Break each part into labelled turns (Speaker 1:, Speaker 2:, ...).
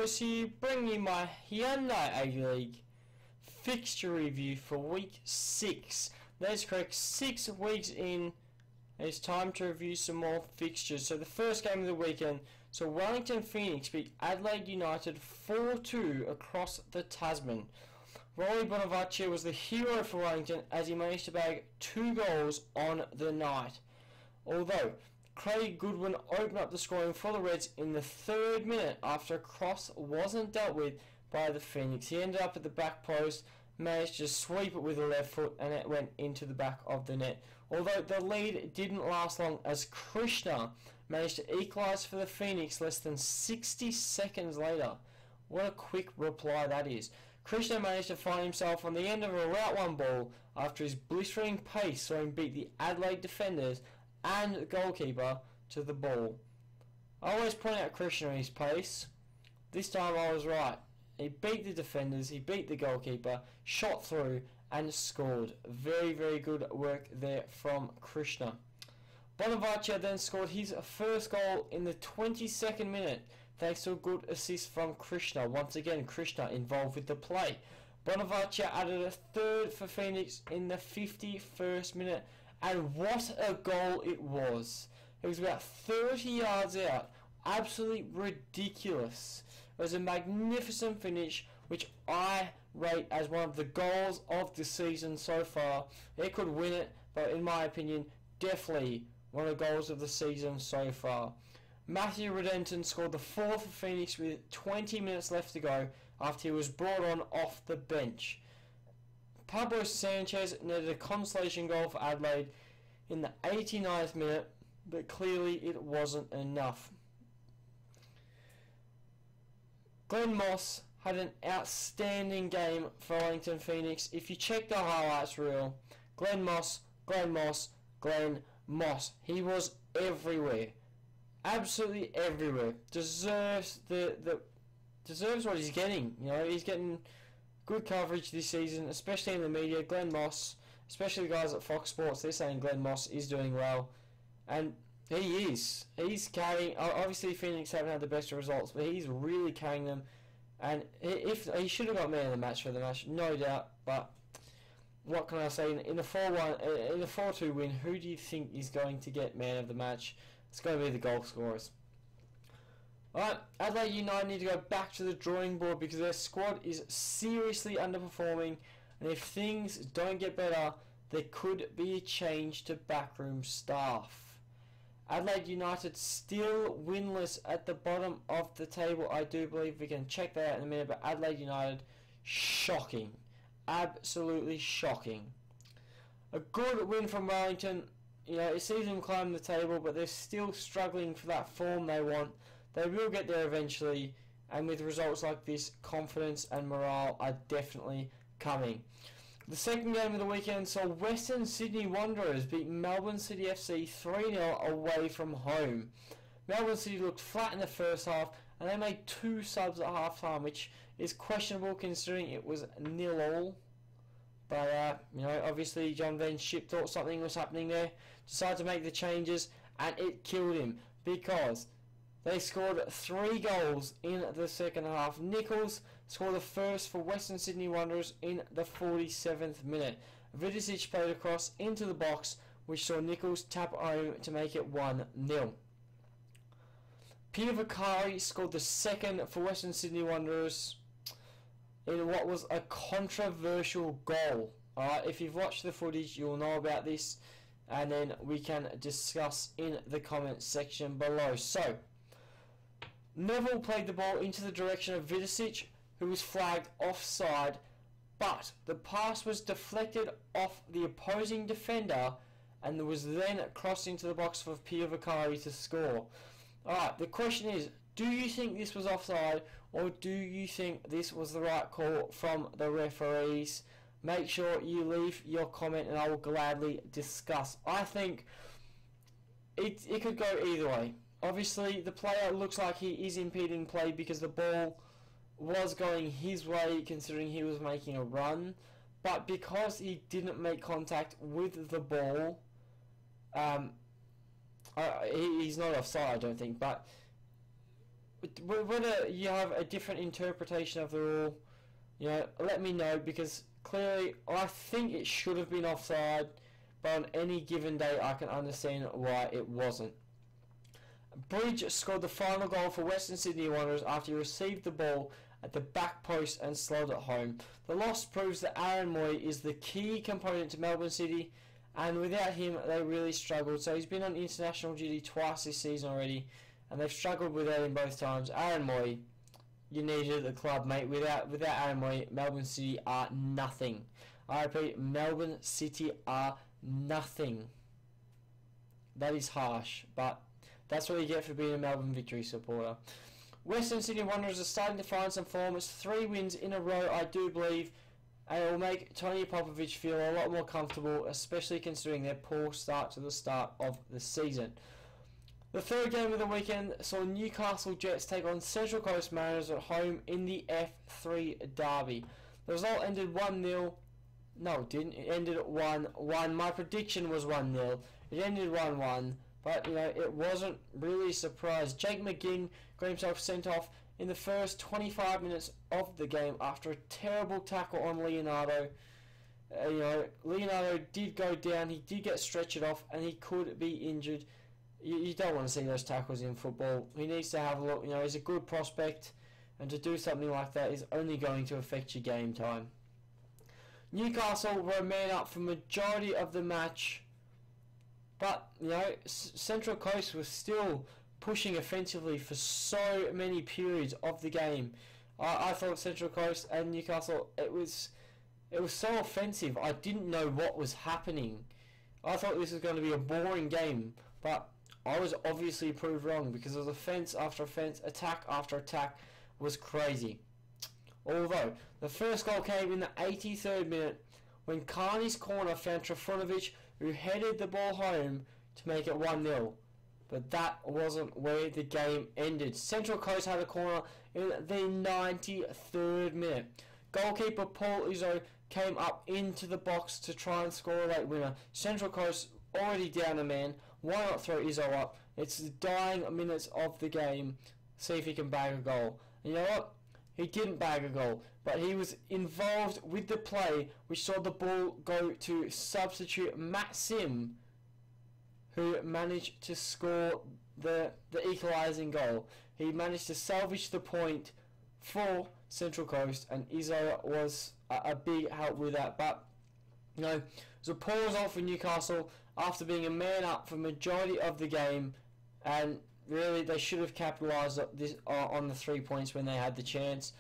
Speaker 1: Fixtures here, bringing you my Hyundai A-League Fixture review for week 6. That's correct, 6 weeks in. It's time to review some more fixtures. So the first game of the weekend, so Wellington Phoenix beat Adelaide United 4-2 across the Tasman. Rolly Bonavaccia was the hero for Wellington as he managed to bag 2 goals on the night. Although Craig Goodwin opened up the scoring for the Reds in the 3rd minute after a cross wasn't dealt with by the Phoenix. He ended up at the back post, managed to sweep it with the left foot, and it went into the back of the net. Although the lead didn't last long as Krishna managed to equalise for the Phoenix less than 60 seconds later. What a quick reply that is. Krishna managed to find himself on the end of a route 1 ball after his blistering pace saw him beat the Adelaide defenders and the goalkeeper to the ball. I always point out Krishna and his pace. This time I was right. He beat the defenders, he beat the goalkeeper, shot through and scored. Very, very good work there from Krishna. Bonavaccia then scored his first goal in the 22nd minute thanks to a good assist from Krishna. Once again, Krishna involved with the play. Bonavaccia added a 3rd for Phoenix in the 51st minute, and what a goal it was. It was about 30 yards out. Absolutely ridiculous. It was a magnificent finish, which I rate as one of the goals of the season so far. It could win it, but in my opinion, definitely one of the goals of the season so far. Matthew Redenton scored the 4th for Phoenix with 20 minutes left to go after he was brought on off the bench. Pablo Sanchez netted a consolation goal for Adelaide in the 89th minute, but clearly it wasn't enough. Glenn Moss had an outstanding game for Wellington Phoenix. If you check the highlights reel, Glenn Moss. He was everywhere. Absolutely everywhere. Deserves deserves what he's getting. You know, he's getting good coverage this season, especially in the media. Glenn Moss, especially the guys at Fox Sports, they're saying Glenn Moss is doing well, and he is. He's carrying. Obviously, Phoenix haven't had the best results, but he's really carrying them. And if he should have got man of the match for the match, no doubt. But what can I say? In the 4-1, in the 4-2 win, who do you think is going to get man of the match? It's going to be the goal scorers. Alright, Adelaide United need to go back to the drawing board because their squad is seriously underperforming, and if things don't get better, there could be a change to backroom staff. Adelaide United still winless at the bottom of the table, I do believe. We can check that out in a minute, but Adelaide United, shocking. Absolutely shocking. A good win from Wellington. You know, it sees them climb the table, but they're still struggling for that form they want. They will get there eventually, and with results like this, confidence and morale are definitely coming. The second game of the weekend saw Western Sydney Wanderers beat Melbourne City FC 3-0 away from home. Melbourne City looked flat in the first half, and they made 2 subs at half time, which is questionable considering it was 0-0. But, you know, obviously John Van Schip thought something was happening there, decided to make the changes, and it killed him because they scored 3 goals in the second half. Nichols scored the first for Western Sydney Wanderers in the 47th minute. Vidicic played across into the box, which saw Nichols tap home to make it 1-0. Peter Vicari scored the second for Western Sydney Wanderers in what was a controversial goal. Alright, if you've watched the footage, you'll know about this, and then we can discuss in the comment section below. So, Neville played the ball into the direction of Vidicic, who was flagged offside, but the pass was deflected off the opposing defender and was then crossed into the box for Peter Vicari to score. Alright, the question is, do you think this was offside, or do you think this was the right call from the referees? Make sure you leave your comment and I will gladly discuss. I think it could go either way. Obviously, the player looks like he is impeding play because the ball was going his way considering he was making a run. But because he didn't make contact with the ball, he's not offside, I don't think. But whether you have a different interpretation of the rule, let me know, because clearly I think it should have been offside, but on any given day I can understand why it wasn't. Bridge scored the final goal for Western Sydney Wanderers after he received the ball at the back post and slid it home. The loss proves that Aaron Mooy is the key component to Melbourne City, and without him they really struggled. So he's been on international duty twice this season already, and they've struggled without him both times. Aaron Mooy, you needed the club, mate. Without Aaron Mooy, Melbourne City are nothing. I repeat, Melbourne City are nothing. That is harsh, but that's what you get for being a Melbourne Victory supporter. Western Sydney Wanderers are starting to find some form. It's 3 wins in a row, I do believe, and it will make Tony Popovich feel a lot more comfortable, especially considering their poor start to the start of the season. The third game of the weekend saw Newcastle Jets take on Central Coast Mariners at home in the F3 Derby. The result ended 1-0. No, it didn't. It ended at 1-1. My prediction was 1-0. It ended 1-1. But, it wasn't really a surprise. Jake McGinn got himself sent off in the first 25 minutes of the game after a terrible tackle on Leonardo. Leonardo did go down. He did get stretched off, and he could be injured. You don't want to see those tackles in football. He needs to have a look. He's a good prospect, and to do something like that is only going to affect your game time. Newcastle were a man up for majority of the match, but Central Coast was still pushing offensively for so many periods of the game. I thought Central Coast and Newcastle, it was so offensive. I didn't know what was happening. I thought this was going to be a boring game, but I was obviously proved wrong, because it was offence after offence, attack after attack was crazy. Although the first goal came in the 83rd minute when Carney's corner found Trifunovic, who headed the ball home to make it 1-0. But that wasn't where the game ended. Central Coast had a corner in the 93rd minute. Goalkeeper Paul Izzo came up into the box to try and score a late winner. Central Coast already down a man. Why not throw Izzo up? It's the dying minutes of the game. See if he can bag a goal. And you know what? He didn't bag a goal, but he was involved with the play, which saw the ball go to substitute Matt Sim, who managed to score the equalising goal. He managed to salvage the point for Central Coast, and Izzo was a big help with that. But it was a poor result for Newcastle after being a man up for majority of the game, and really they should have capitalised on the 3 points when they had the chance.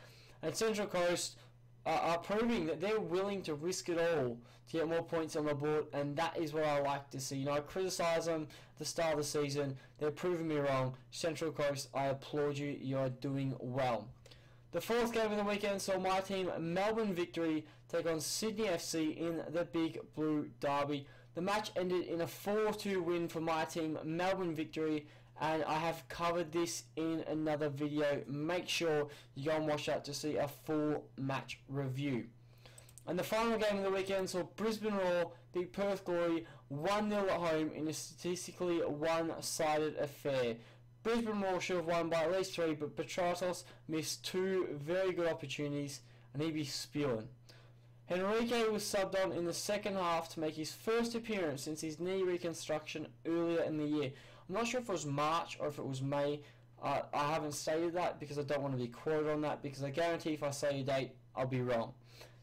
Speaker 1: And Central Coast are proving that they're willing to risk it all to get more points on the board, and that is what I like to see. I criticise them at the start of the season. They're proving me wrong. Central Coast, I applaud you. You are doing well. The fourth game of the weekend saw my team, Melbourne Victory, take on Sydney FC in the Big Blue Derby. The match ended in a 4-2 win for my team, Melbourne Victory, and I have covered this in another video. Make sure you go and watch that to see a full match review. And the final game of the weekend saw Brisbane Roar beat Perth Glory 1-0 at home in a statistically one-sided affair. Brisbane Roar should have won by at least 3, but Petratos missed 2 very good opportunities, and he'd be spewing. Henrique was subbed on in the second half to make his first appearance since his knee reconstruction earlier in the year. I'm not sure if it was March or if it was May. I haven't stated that because I don't want to be quoted on that, because I guarantee if I say a date, I'll be wrong.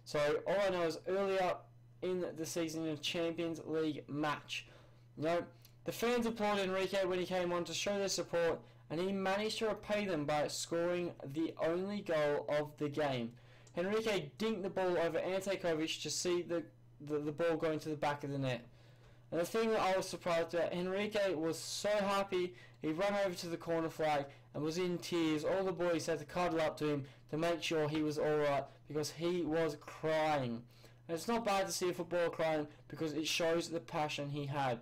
Speaker 1: So all I know is earlier in the season in a Champions League match. The fans applauded Enrique when he came on to show their support, and he managed to repay them by scoring the only goal of the game. Henrique dinked the ball over Ante Kovic to see the ball going to the back of the net. And the thing that I was surprised at, Henrique was so happy, he ran over to the corner flag and was in tears. All the boys had to cuddle up to him to make sure he was alright, because he was crying. And it's not bad to see a footballer crying, because it shows the passion he had.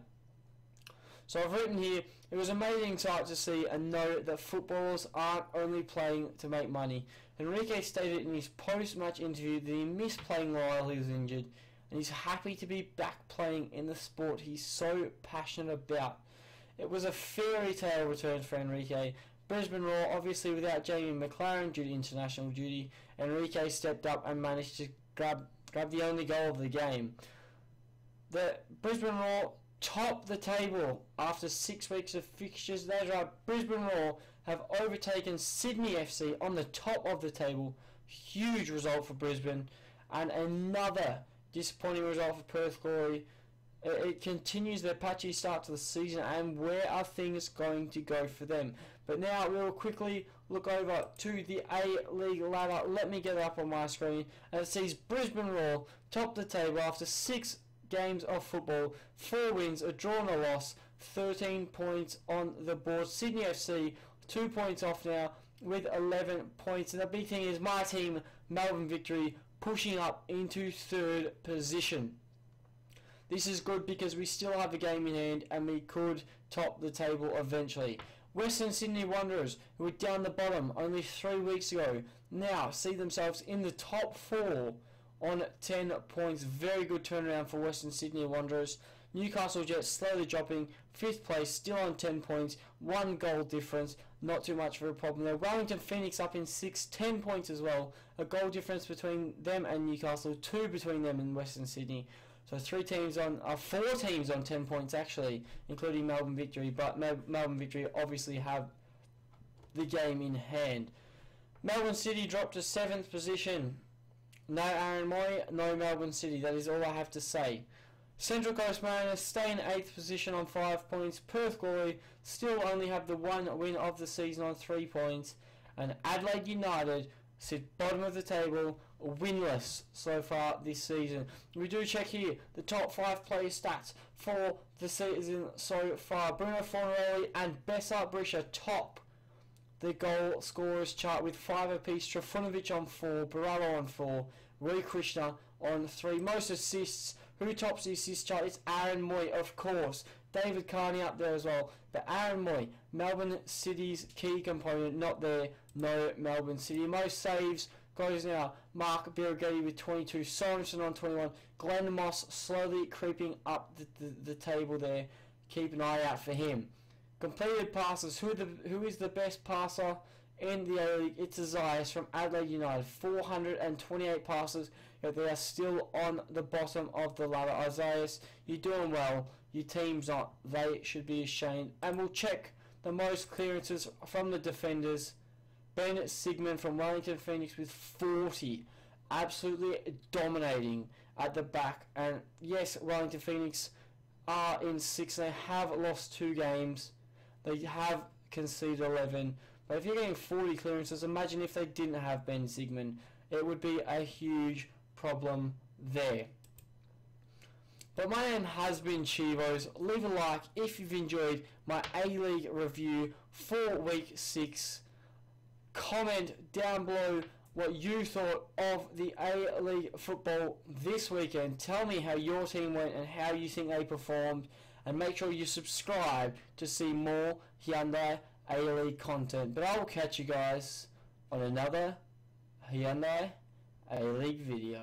Speaker 1: So I've written here, it was amazing sight to see and know that footballers aren't only playing to make money. Enrique stated in his post-match interview that he missed playing while he was injured, and he's happy to be back playing in the sport he's so passionate about. It was a fairy tale return for Enrique, Brisbane Roar, obviously without Jamie McLaren due to international duty, Enrique stepped up and managed to grab the only goal of the game. The Brisbane Roar top the table after 6 weeks of fixtures. That's right, Brisbane Roar have overtaken Sydney FC on the top of the table. Huge result for Brisbane, and another disappointing result for Perth Glory. It continues their patchy start to the season, and where are things going to go for them? But now we'll quickly look over to the A-League ladder. Let me get it up on my screen, and it sees Brisbane Roar top the table after 6 games of football, 4 wins, a draw and a loss, 13 points on the board. Sydney FC 2 points off now with 11 points, and the big thing is my team, Melbourne Victory, pushing up into 3rd position. This is good because we still have a game in hand and we could top the table eventually. Western Sydney Wanderers, who were down the bottom only 3 weeks ago, now see themselves in the top 4 on 10 points. Very good turnaround for Western Sydney Wanderers. Newcastle Jets slowly dropping, 5th place, still on 10 points, 1 goal difference, not too much of a problem there. Wellington Phoenix up in 6th, 10 points as well, a goal difference between them and Newcastle, 2 between them and Western Sydney. So 4 teams on 10 points actually, including Melbourne Victory, but Melbourne Victory obviously have the game in hand. Melbourne City dropped to 7th position. No Aaron Moy, no Melbourne City. That is all I have to say. Central Coast Mariners stay in 8th position on 5 points. Perth Glory still only have the 1 win of the season on 3 points. And Adelaide United sit bottom of the table, winless so far this season. We do check here the top 5 player stats for the season so far. Bruno Fornarelli and Bessa Brisha top the goal scorers chart with 5 apiece. Trifunovic on 4, Barallo on 4, Rui Krishna on 3. Most assists. Who tops the assist chart? It's Aaron Moy, of course. David Carney up there as well. But Aaron Moy, Melbourne City's key component, not there. No Melbourne City. Most saves goes now Mark Birighetti with 22, Sorensen on 21, Glenn Moss slowly creeping up the table there. Keep an eye out for him. Completed passes. Who is the best passer in the A-League? It's Isaias from Adelaide United. 428 passes, yet they are still on the bottom of the ladder. Isaias, you're doing well. Your team's not. They should be ashamed. And we'll check the most clearances from the defenders. Ben Sigmund from Wellington Phoenix with 40. Absolutely dominating at the back. And yes, Wellington Phoenix are in 6th. They have lost 2 games. They have conceded 11. But if you're getting 40 clearances, imagine if they didn't have Ben Sigmund. It would be a huge problem there. But my name has been Chivos. Leave a like if you've enjoyed my A-League review for Week 6. Comment down below what you thought of the A-League football this weekend. Tell me how your team went and how you think they performed. And make sure you subscribe to see more Hyundai A-League content. But I will catch you guys on another Hyundai A-League video.